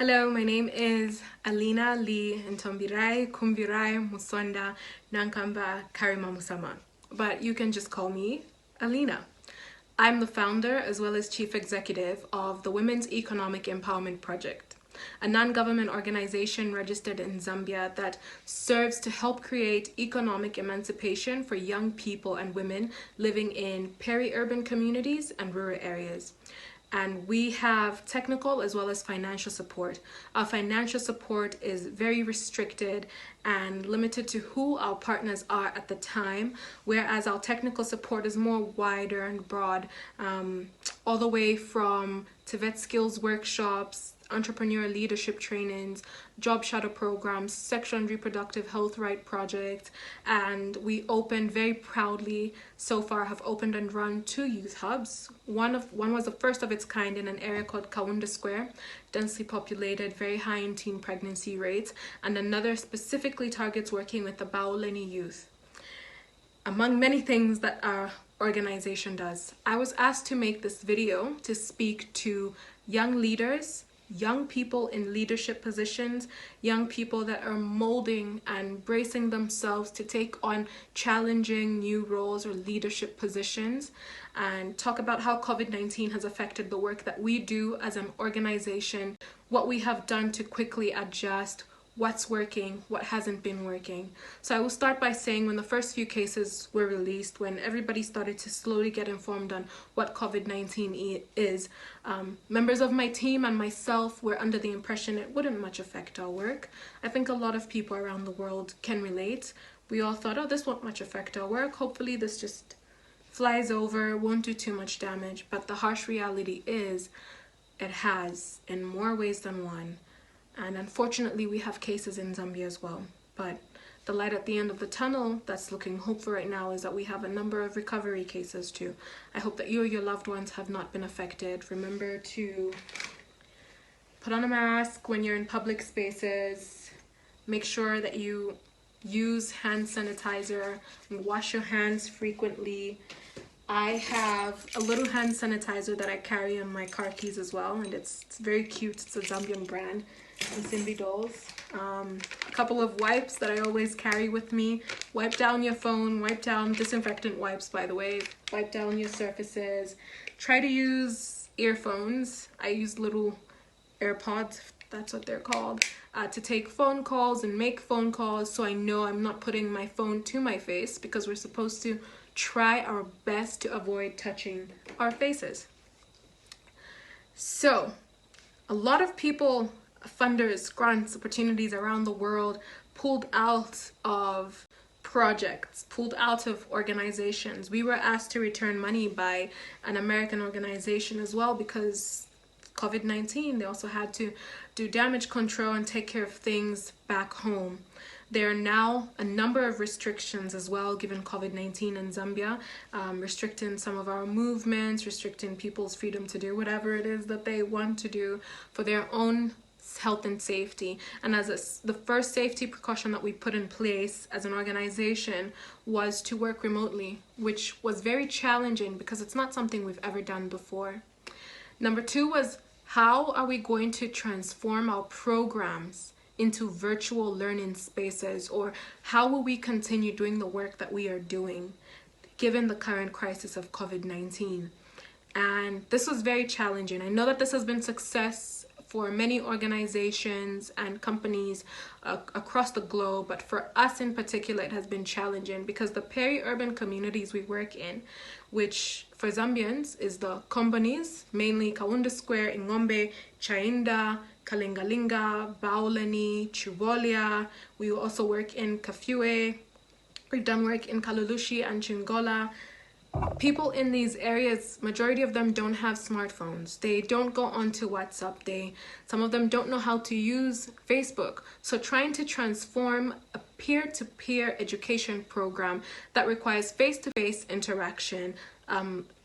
Hello, my name is Alina Lee Ntombirai Kumbirai Musonda Nankamba Karima Musama, but you can just call me Alina. I'm the founder as well as chief executive of the Women's Economic Empowerment Project, a non-government organization registered in Zambia that serves to help create economic emancipation for young people and women living in peri-urban communities and rural areas. And we have technical as well as financial support. Our financial support is very restricted and limited to who our partners are at the time, whereas our technical support is more wider and broad, all the way from TVET skills workshops, entrepreneur leadership trainings, job shadow programs, sexual and reproductive health right projects, and we opened very proudly so far have opened and run 2 youth hubs. One was the first of its kind in an area called Kaunda Square, densely populated, very high in teen pregnancy rates, and another specifically targets working with the Bauleni youth. Among many things that our organization does, I was asked to make this video to speak to young leaders, young people in leadership positions, young people that are molding and bracing themselves to take on challenging new roles or leadership positions, and talk about how COVID-19 has affected the work that we do as an organization, what we have done to quickly adjust, what's working, what hasn't been working. So I will start by saying when the first few cases were released, when everybody started to slowly get informed on what COVID-19 is, members of my team and myself were under the impression it wouldn't much affect our work. I think a lot of people around the world can relate. We all thought, oh, this won't much affect our work. Hopefully this just flies over, won't do too much damage. But the harsh reality is it has in more ways than one. And unfortunately, we have cases in Zambia as well. But the light at the end of the tunnel that's looking hopeful right now is that we have a number of recovery cases too. I hope that you or your loved ones have not been affected. Remember to put on a mask when you're in public spaces. Make sure that you use hand sanitizer and wash your hands frequently. I have a little hand sanitizer that I carry on my car keys as well, and it's very cute. It's a Zambian brand, the Simbi dolls. A couple of wipes that I always carry with me. Wipe down your phone, wipe down disinfectant wipes, by the way. Wipe down your surfaces. Try to use earphones. I use little AirPods, if that's what they're called, to take phone calls and make phone calls, so I know I'm not putting my phone to my face, because we're supposed to try our best to avoid touching our faces. So a lot of people, funders, grants, opportunities around the world pulled out of projects, pulled out of organizations. We were asked to return money by an American organization as well because COVID-19. They also had to do damage control and take care of things back home. There are now a number of restrictions as well, given COVID-19 in Zambia, restricting some of our movements, restricting people's freedom to do whatever it is that they want to do for their own health and safety. And the first safety precaution that we put in place as an organization was to work remotely, which was very challenging because it's not something we've ever done before. Number 2 was, how are we going to transform our programs into virtual learning spaces, or how will we continue doing the work that we are doing given the current crisis of COVID-19? And this was very challenging. I know that this has been success for many organizations and companies across the globe, but for us in particular it has been challenging because the peri-urban communities we work in, which for Zambians is the Kombanis, mainly Kaunda Square, Ingombe, Chainda, Kalingalinga, Bauleni, Chivolia. We also work in Kafue. We've done work in Kalulushi and Chingola. People in these areas, majority of them don't have smartphones. They don't go onto WhatsApp. Some of them don't know how to use Facebook. So trying to transform a peer-to-peer education program that requires face-to-face interaction,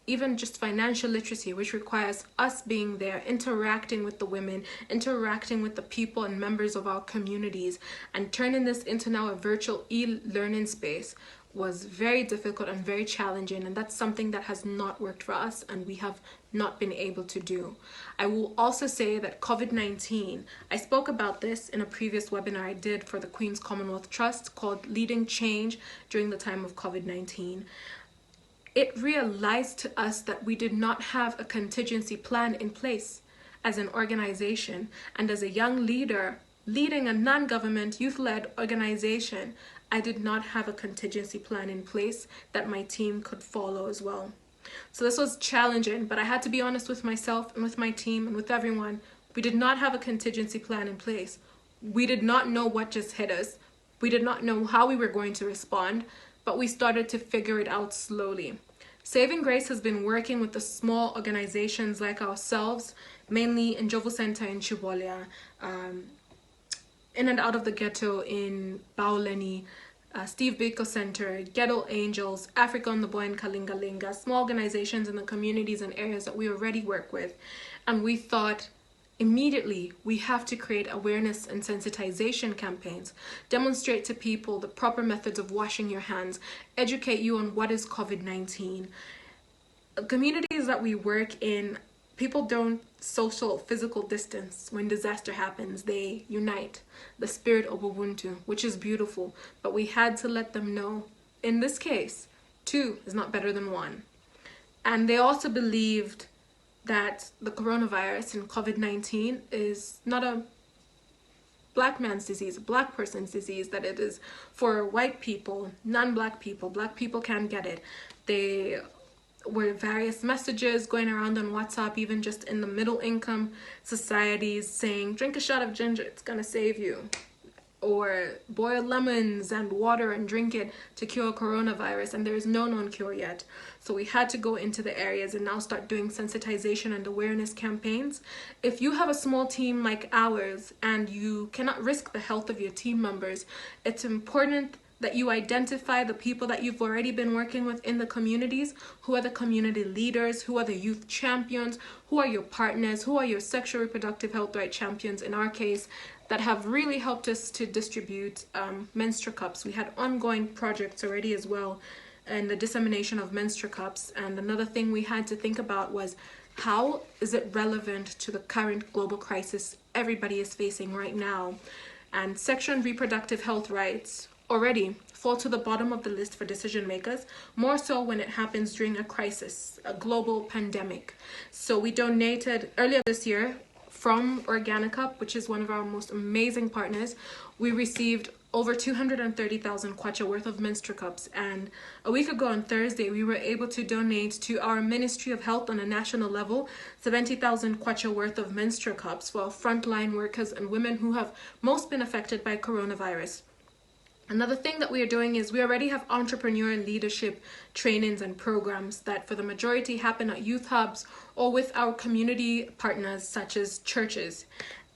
even just financial literacy, which requires us being there, interacting with the women, interacting with the people and members of our communities, and turning this into now a virtual e-learning space was very difficult and very challenging, and that's something that has not worked for us and we have not been able to do. I will also say that COVID-19, I spoke about this in a previous webinar I did for the Queen's Commonwealth Trust called Leading Change during the time of COVID-19. It realized to us that we did not have a contingency plan in place as an organization, and as a young leader leading a non-government youth-led organization, I did not have a contingency plan in place that my team could follow as well. So this was challenging, but I had to be honest with myself and with my team and with everyone. We did not have a contingency plan in place. We did not know what just hit us. We did not know how we were going to respond, but we started to figure it out slowly. Saving Grace has been working with the small organizations like ourselves, mainly in Jovo Center in Chibolia, in and out of the ghetto in Bauleni, Steve Biko Center, Ghetto Angels, Africa on the Boy in Kalingalinga, small organizations in the communities and areas that we already work with. And we thought immediately we have to create awareness and sensitization campaigns, demonstrate to people the proper methods of washing your hands, educate you on what is COVID-19. Communities that we work in, people don't physical distance. When disaster happens, they unite. The spirit of Ubuntu, which is beautiful, but we had to let them know, in this case, 2 is not better than 1. And they also believed that the coronavirus and COVID-19 is not a black man's disease, a black person's disease, that it is for white people, non-black people. Black people can't get it. They were various messages going around on WhatsApp, even just in the middle income societies, saying drink a shot of ginger, it's gonna save you, or boil lemons and water and drink it to cure coronavirus, and there is no known cure yet. So we had to go into the areas and now start doing sensitization and awareness campaigns. If you have a small team like ours and you cannot risk the health of your team members, it's important that you identify the people that you've already been working with in the communities. Who are the community leaders? Who are the youth champions? Who are your partners? Who are your sexual reproductive health right champions, in our case, that have really helped us to distribute menstrual cups. We had ongoing projects already as well, and the dissemination of menstrual cups. And another thing we had to think about was, how is it relevant to the current global crisis everybody is facing right now? And sexual and reproductive health rights already fall to the bottom of the list for decision makers, more so when it happens during a crisis, a global pandemic. So we donated earlier this year from Organic Up, which is one of our most amazing partners. We received over 230,000 kwacha worth of menstrual cups, and a week ago on Thursday we were able to donate to our Ministry of Health on a national level 70,000 kwacha worth of menstrual cups for frontline workers and women who have most been affected by coronavirus. Another thing that we are doing is we already have entrepreneur and leadership trainings and programs that for the majority happen at youth hubs or with our community partners such as churches.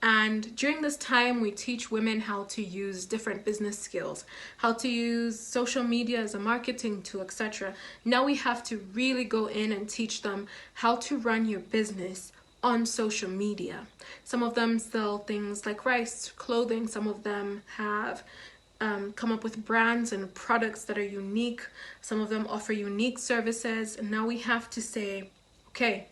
And during this time, we teach women how to use different business skills, how to use social media as a marketing tool, etc. Now we have to really go in and teach them how to run your business on social media. Some of them sell things like rice, clothing. Some of them have come up with brands and products that are unique. Some of them offer unique services. And now we have to say, okay,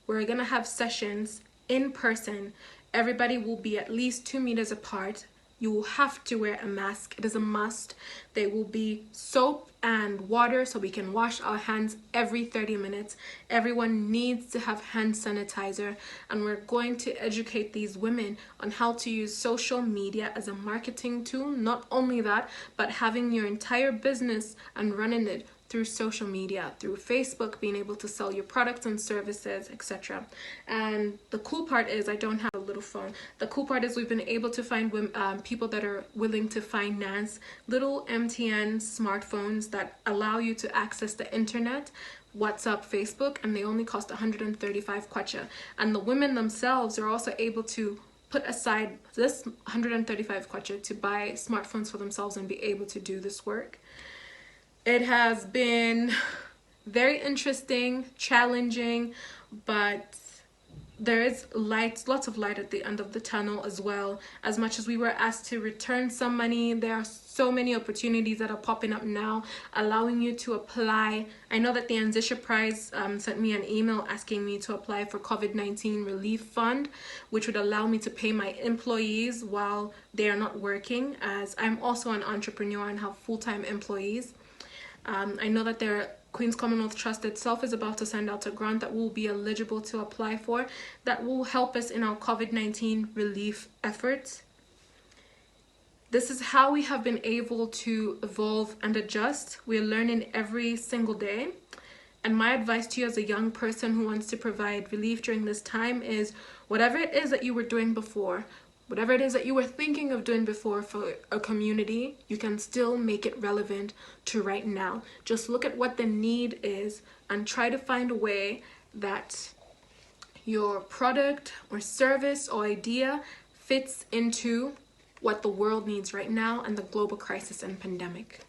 we're gonna have sessions in person. Everybody will be at least 2 meters apart. You will have to wear a mask. It is a must. There will be soap and water so we can wash our hands every 30 minutes. Everyone needs to have hand sanitizer, and we're going to educate these women on how to use social media as a marketing tool. Not only that, but having your entire business and running it through social media, through Facebook, being able to sell your products and services, etc. And the cool part is, I don't have a little phone. The cool part is we've been able to find people that are willing to finance little MTN smartphones that allow you to access the internet, WhatsApp, Facebook, and they only cost 135 kwacha. And the women themselves are also able to put aside this 135 kwacha to buy smartphones for themselves and be able to do this work. It has been very interesting, challenging, but there is light, lots of light at the end of the tunnel as well. As much as we were asked to return some money, there are so many opportunities that are popping up now, allowing you to apply. I know that the Anzisha Prize sent me an email asking me to apply for COVID-19 relief fund, which would allow me to pay my employees while they are not working, as I'm also an entrepreneur and have full-time employees. I know that Queen's Commonwealth Trust itself is about to send out a grant that we'll be eligible to apply for that will help us in our COVID-19 relief efforts. This is how we have been able to evolve and adjust. We're learning every single day. And my advice to you as a young person who wants to provide relief during this time is whatever it is that you were doing before, whatever it is that you were thinking of doing before for a community, you can still make it relevant to right now. Just look at what the need is and try to find a way that your product or service or idea fits into what the world needs right now and the global crisis and pandemic.